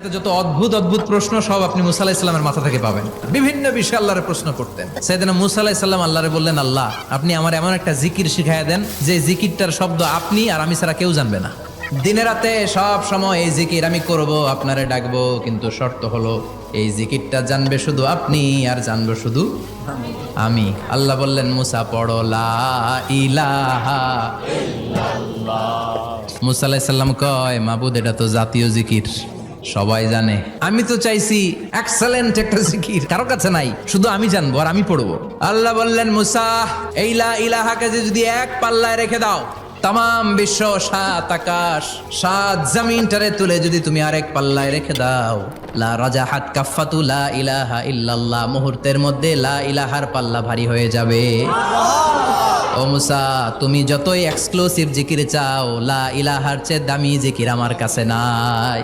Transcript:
যত অদ্ভুত অদ্ভুত প্রশ্ন সব আপনি মুসা আলাইহিস সালামের মাথা থেকে পাবেন। বিভিন্ন বিষয়ে আল্লাহরে প্রশ্ন করতেন। সাইয়েদনা মুসা আলাইহিস সালাম আল্লাহরে বললেন, আল্লাহ আপনি আমার এমন একটা জিকির শিখাইয়া দেন যে জিকিরটার শব্দ আপনি আর আমি ছাড়া কেউ জানবে না। দিনে রাতে সব সময় এই জিকির আমি করব, আপনারে ডাকবো, কিন্তু শর্ত হলো এই জিকিরটা জানবে শুধু আপনি আর জানবো শুধু আমি। আল্লাহ বললেন, মুসা পড়ো লা ইলাহা ইল্লাল্লাহ। মুসা আলাইহিস সালাম কয়, মাবুদ এটা তো জাতীয় জিকির, সবাই জানে। আমি তো চাইছি এক্সেলেন্ট একটা জিকির, কারো কাছে নাই, শুধু আমি জানবো আর আমি পড়বো। আল্লাহ বললেন, মুসা এই লা ইলাহাকে যদি এক পাল্লায় রেখে দাও, তাম বিশ্ব, সাত আকাশ, সাত জমিনটারে তুলে যদি তুমি আরেক পাল্লায় রেখে দাও, লা রাজাহাত কাফাতু লা ইলাহা ইল্লাল্লাহ, মুহূর্তের মধ্যে লা ইলাহার পাল্লা ভারী হয়ে যাবে। ও মুসা, তুমি যতই এক্সক্লুসিভ জিকির চাও, লা ইলাহার চেয়ে দামি জিকির আমার কাছে নাই।